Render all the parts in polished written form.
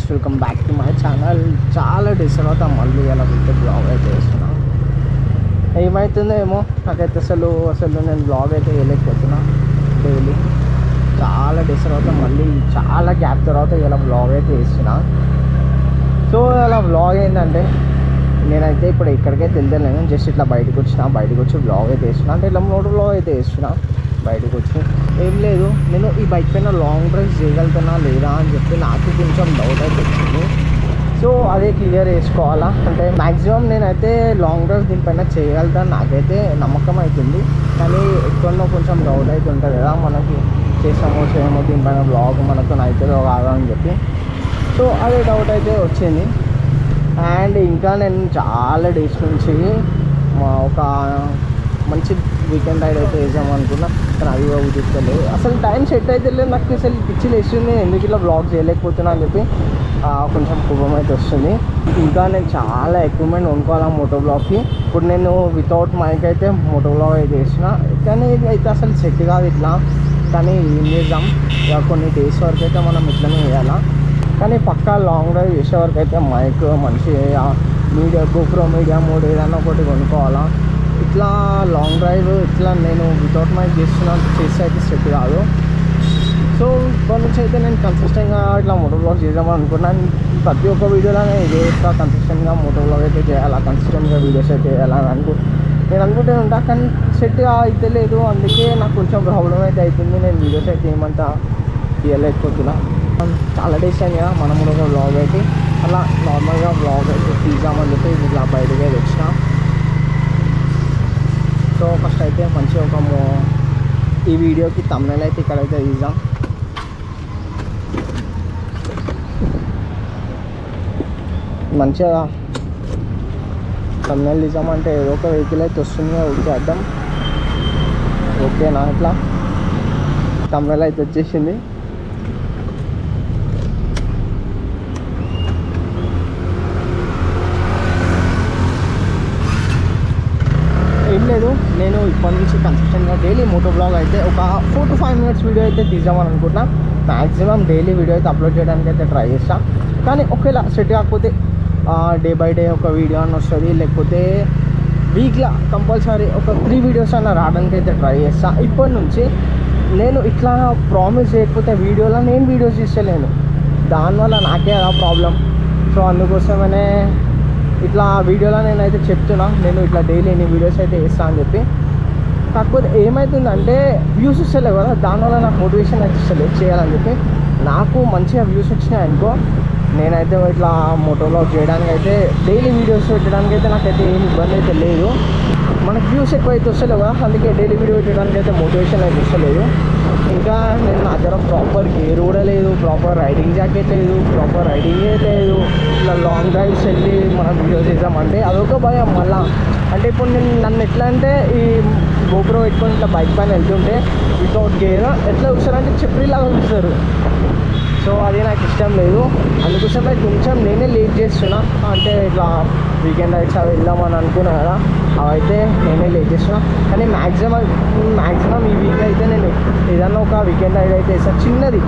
Welcome back to my channel. చాలా days తర్వాత మళ్ళీ అలా వింటే బ్లాగ్ అయితే వేస్తున్నా. ఏమవుతుందో ఏమో నాకైతే అసలు నేను బ్లాగ్ అయితే వేయలేకపోతున్నా. డైలీ చాలా డేస్ తర్వాత మళ్ళీ చాలా గ్యాప్ తర్వాత ఇలా బ్లాగ్ అయితే వేస్తున్నా. సో అలా బ్లాగ్ ఏంటంటే నేనైతే ఇప్పుడు ఇక్కడికైతే వెళ్తలేను, జస్ట్ ఇట్లా బయటకు వచ్చి బ్లాగ్ అయితే వేస్తున్నా. అంటే ఇలా మూడు బ్లాగ్ అయితే వేస్తున్నా బయటకు వచ్చి. ఏం లేదు, నేను ఈ బైక్ పైన లాంగ్ డ్రైవ్ చేయగలుగుతున్నా లేదా అని చెప్పి నాకు కొంచెం డౌట్ అయితే వచ్చింది. సో అదే క్లియర్ చేసుకోవాలా అంటే మ్యాక్సిమం నేనైతే లాంగ్ డ్రైవ్ దీనిపైన చేయగలుగుతాను నాకైతే నమ్మకం అవుతుంది. కానీ ఎక్కడో కొంచెం డౌట్ అయితే ఉంటుంది కదా, మనకి చేసామో చేయమో దీనిపైన బ్లాగ్ మనతో అవుతుందో కాదో అని చెప్పి. సో అదే డౌట్ అయితే వచ్చింది. అండ్ ఇంకా నేను చాలా డేస్ నుంచి ఒక మంచి వీకెండ్ రైడ్ అయితే వేసాము అనుకున్నా, కానీ అది కూడా కుదుర్తలేదు. అసలు టైం సెట్ అయితే లేదు నాకు. అసలు పిచ్చి వేస్తుంది, ఎందుకు ఇట్లా బ్లాగ్ చేయలేకపోతున్నా అని చెప్పి కొంచెం కోపం అయితే వస్తుంది. ఇంకా నేను చాలా ఎక్విప్మెంట్ కొనుక్కోవాలి మోటో బ్లాగ్కి. ఇప్పుడు నేను వితౌట్ మైక్ అయితే మోటో బ్లాగ్ అయితే వేసిన, కానీ ఇది అయితే అసలు సెట్ కాదు ఇట్లా. కానీ ఏం చేద్దాం, ఇక కొన్ని డేస్ వరకు అయితే మనం ఇట్లనే వేయాలా. కానీ పక్కా లాంగ్ డ్రైవ్ చేసే వరకు అయితే మైక్ మంచి మీడియా గోప్రో మీడియా మోడ్ ఏదైనా ఒకటి కొనుక్కోవాలా. ఇట్లా లాంగ్ డ్రైవ్ ఇట్లా నేను వితౌట్ మైక్ చేస్తే అయితే సెట్ కాదు. సో ఇప్పటి నుంచి అయితే నేను కన్సిస్టెంట్గా ఇట్లా మోటో బ్లాగ్ చేద్దామని అనుకున్నాను. ప్రతి ఒక్క వీడియోలో నేను ఇదే ఇట్లా కన్సిస్టెంట్గా మోటో బ్లాగ్ అయితే చేయాలా, కన్సిస్టెంట్గా వీడియోస్ అయితే చేయాలని నేను అనుకుంటే ఉంటా. కానీ సెట్గా అయితే లేదు, అందుకే నాకు కొంచెం ప్రాబ్లం అయితే అవుతుంది. నేను వీడియోస్ అయితే ఏమంతా తీయలేకపోతున్నా. చాలా డేస్ అయింది కదా మనం కూడా ఒక బ్లాగ్ అయితే అలా నార్మల్గా బ్లాగ్ అయితే తీద్దామని చెప్పి ఇట్లా బయటకి అయితే వచ్చిన. సో ఫస్ట్ అయితే మంచిగా ఒక ఈ వీడియోకి థంబ్నెయిల్ అయితే ఇక్కడైతే తీద్దాం. మంచిగా థంబ్నెయిల్ తీద్దామంటే ఏదో ఒక వెహికల్ అయితే వస్తుంది, వచ్చేద్దాం. ఓకేనా, ఇట్లా థంబ్నెయిల్ అయితే వచ్చేసింది. ఏం లేదు, నేను ఇప్పటి నుంచి కన్సిస్టెంట్గా డైలీ మోటో బ్లాగ్ అయితే ఒక 4 to 5 minutes వీడియో అయితే తీద్దామని అనుకుంటున్నా. మ్యాక్సిమం డైలీ వీడియో అయితే అప్లోడ్ చేయడానికి అయితే ట్రై చేస్తాను. కానీ ఒకవేళ సెట్ కాకపోతే డే బై డే ఒక వీడియో అని వస్తుంది, లేకపోతే వీక్లో కంపల్సరీ ఒక 3 వీడియోస్ అన్న రావడానికి అయితే ట్రై చేస్తాను. ఇప్పటి నుంచి నేను ఇట్లా ప్రామిస్ చేయకపోతే వీడియోలో నేను వీడియోస్ తీస్తలేను, దానివల్ల నాకే అలా ప్రాబ్లం. సో అందుకోసమనే ఇట్లా వీడియోలో నేనైతే చెప్తున్నా, నేను ఇట్లా డైలీ ఎన్ని వీడియోస్ అయితే వేస్తాను అని చెప్పి. కాకపోతే ఏమవుతుందంటే వ్యూస్ ఇస్తలేవు కదా, దానివల్ల నాకు మోటివేషన్ అయితే ఇస్తలేదు చేయాలని చెప్పి. నాకు మంచిగా వ్యూస్ వచ్చినాయి అనుకో, నేనైతే ఇట్లా మోటో బ్లాగ్ చేయడానికి అయితే డైలీ వీడియోస్ పెట్టడానికి అయితే నాకైతే ఏం ఇబ్బంది అయితే లేదు. మనకు వ్యూస్ ఎక్కువ అయితే వస్తలేవు కదా, అందుకే డైలీ వీడియో పెట్టడానికి అయితే మోటివేషన్ అయితే ఇస్తలేదు. ఇంకా నేను నా దగ్గర ప్రాపర్ గేర్ కూడా లేదు, ప్రాపర్ రైడింగ్ జాకెట్ లేదు, ప్రాపర్ రైడింగే లేదు. ఇట్లా లాంగ్ డ్రైవ్స్ వెళ్ళి మనం వీడియోస్ చేద్దామంటే అదొక భయం మళ్ళా. అంటే ఇప్పుడు నన్ను ఎట్లా అంటే ఈ గోప్రో పెట్టుకొని ఇట్లా బైక్ పైన వెళ్తుంటే వితౌట్ గేర్ ఎట్లా చూస్తారంటే చెప్పులాగా చూస్తారు. సో అది నాకు ఇష్టం లేదు, అందుకోసమే కొంచెం నేనే లేట్ చేస్తున్నా. అంటే ఇట్లా వీకెండ్ రైడ్స్ అవి వెళ్దామని అనుకున్నా కదా, అవైతే నేనే లేట్ చేస్తున్నా. కానీ మ్యాక్సిమం ఈ వీక్ అయితే నేను ఏదన్నా ఒక వీకెండ్ రైడ్ అయితే వేస్తాను. చిన్నది,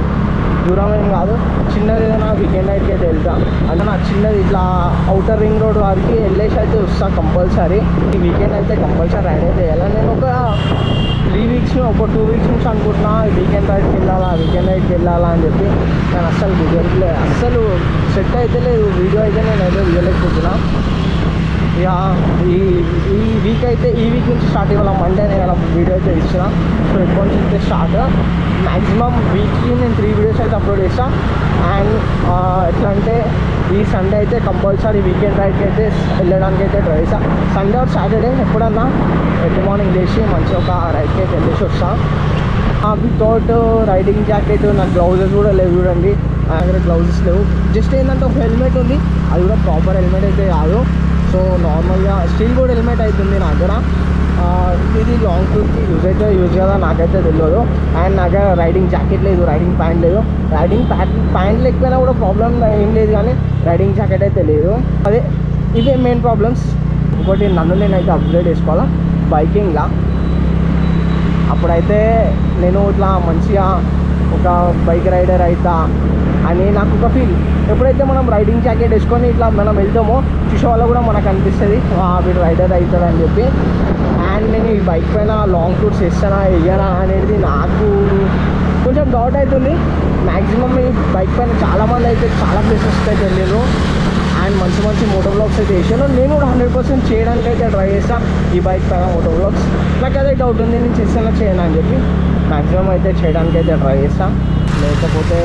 దూరం ఏం కాదు, చిన్నది ఏదైనా వీకెండ్ రైడ్కి అయితే వెళ్తాను. అంటే నాకు చిన్నది ఇట్లా అవుటర్ రింగ్ రోడ్ వరకు వెళ్ళేసి అయితే వస్తాను కంపల్సరీ. ఈ వీకెండ్ అయితే కంపల్సరీ రైడ్ అయితే వేయాలి. నేను ఒక 3 weeks ఒక 2 weeks నుంచి అనుకుంటున్నా వీకెండ్ రైడ్కి వెళ్ళాలా అని చెప్పి. నేను అస్సలు కుదరట్లేదు, అస్సలు సెట్ అయితే లేదు వీడియో అయితే నేనైతే తీయలేకపోతున్నా. ఇక ఈ వీక్ అయితే ఈ వీక్ నుంచి స్టార్ట్ ఇవ్వాలి, మండే నేను అలా వీడియో అయితే ఇచ్చిన. సో ఎప్పటి నుంచి అయితే స్టార్ట్ మ్యాక్సిమం వీక్లీ నేను 3 వీడియోస్ అయితే అప్లోడ్ చేస్తాను. అండ్ ఎట్లా అంటే ఈ సండే అయితే కంపల్సరీ వీకెండ్ రైడ్కి అయితే వెళ్ళడానికి అయితే ట్రై చేస్తాను. సండే ఆర్ సాటర్డే ఎప్పుడన్నా ఎర్లీ మార్నింగ్ లేచి మంచిగా ఒక రైడ్కి అయితే వెళ్ళేసి వస్తాను. వితౌట్ రైడింగ్ జాకెట్, నాకు గ్లౌజెస్ కూడా లేవు చూడండి, నా దగ్గర గ్లౌజెస్ లేవు. జస్ట్ ఏంటంటే ఒక హెల్మెట్ ఉంది, అది కూడా ప్రాపర్ హెల్మెట్ అయితే కాదు. సో నార్మల్గా స్టీల్ బోర్డ్ హెల్మెట్ అవుతుంది నా దగ్గర. ఇది లాంగ్ టూర్కి యూజ్ కదా నాకైతే తెలియదు. అండ్ నా దగ్గర రైడింగ్ జాకెట్ లేదు, రైడింగ్ ప్యాంట్ లేదు. రైడింగ్ ప్యాంట్ లేకపోయినా కూడా ప్రాబ్లం ఏం లేదు, కానీ రైడింగ్ జాకెట్ అయితే లేదు. అదే ఇవే మెయిన్ ప్రాబ్లమ్స్. ఇంకోటి నన్ను నేనైతే అప్గ్రేడ్ చేసుకోవాలా బైకింగ్లా. అప్పుడైతే నేను ఇట్లా మంచిగా ఒక బైక్ రైడర్ అవుతా అని నాకు ఒక ఫీల్. ఎప్పుడైతే మనం రైడింగ్ జాకెట్ వేసుకొని ఇట్లా మనం వెళ్తామో చూసే వాళ్ళు కూడా మనకు అనిపిస్తుంది వీడు రైడర్ అవుతాడు అని చెప్పి. అండ్ నేను ఈ బైక్ పైన లాంగ్ టూర్స్ వేస్తానా వేయనా అనేది నాకు కొంచెం డౌట్ అవుతుంది. మ్యాక్సిమం ఈ బైక్ పైన చాలామంది అయితే చాలా ప్లేసెస్కి అయితే వెళ్ళారు అండ్ మంచి మంచి మోటో బ్లాగ్స్ అయితే వేసాను. నేను కూడా 100% చేయడానికి అయితే ట్రై చేస్తాను ఈ బైక్ పైన మోటో బ్లాగ్స్. నాకు అదే డౌట్ ఉంది, నేను చేస్తానా చేయను అని చెప్పి. మ్యాక్సిమం అయితే చేయడానికి అయితే ట్రై చేస్తాను, లేకపోతే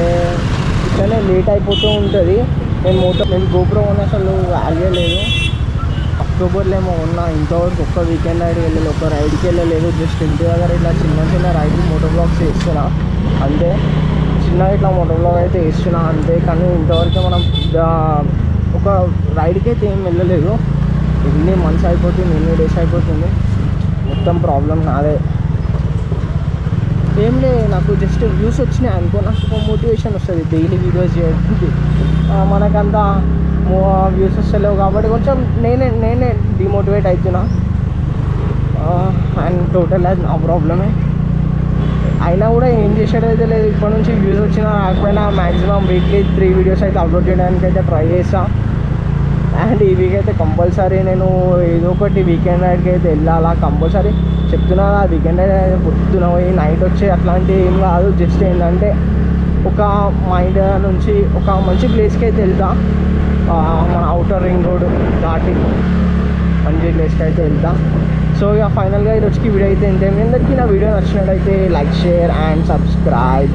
ఇట్లనే లేట్ అయిపోతూ ఉంటుంది. నేను గోప్రో ఉన్న అసలు వాల్యూ లేదు. అక్టోబర్లో ఏమో ఉన్నా, ఇంతవరకు ఒక్క వీకెండ్ రైడ్ వెళ్ళలేదు, ఒక్క రైడ్కి వెళ్ళలేదు. జస్ట్ ఇంటి దగ్గర ఇట్లా చిన్న చిన్న రైడ్ మోటో బ్లాగ్స్ వేస్తున్నా అంతే. చిన్న ఇట్లా మోటో బ్లాగ్ అయితే వేస్తున్నా అంతే. కానీ ఇంతవరకు మనం ఒక రైడ్కి అయితే ఏం వెళ్ళలేదు. ఎన్ని మంత్స్ అయిపోతుంది, ఎన్ని డేస్ అయిపోతుంది, మొత్తం ప్రాబ్లం నాదే. ఏం లేదు, నాకు జస్ట్ వ్యూస్ వచ్చినాయి అనుకో, నాకు ఒక మోటివేషన్ వస్తుంది డైలీ వీడియోస్ చేయడానికి. మనకంతా వ్యూస్ వస్తలేవు కాబట్టి కొంచెం నేనే డిమోటివేట్ అవుతున్నా. అండ్ టోటల్ అది నా ప్రాబ్లమే. అయినా కూడా ఏం చేసేది అయితే లేదు. ఇప్పటి నుంచి వ్యూస్ వచ్చినా రాకపోయినా మ్యాక్సిమం వీక్లీ 3 వీడియోస్ అయితే అప్లోడ్ చేయడానికి అయితే ట్రై చేస్తాను. అండ్ ఈ వీక్ అయితే కంపల్సరీ నేను ఏదో ఒకటి వీకెండ్ రైడ్కి అయితే వెళ్ళాలా కంపల్సరీ. చెప్తున్నా వీకెండ్ రైడ్ అయితే పొద్దున పోయి నైట్ వచ్చే అట్లాంటివి ఏం కాదు. జస్ట్ ఏంటంటే ఒక మా ఇండియా నుంచి ఒక మంచి ప్లేస్కి అయితే వెళ్తా. మన అవుటర్ రింగ్ రోడ్ దాటి మంచి ప్లేస్కి అయితే వెళ్తా. సో ఇక ఫైనల్గా ఈరోజుకి వీడియో అయితే ఇంతే. మీ అందరికీ నా వీడియో నచ్చినట్టయితే లైక్, షేర్ అండ్ సబ్స్క్రైబ్.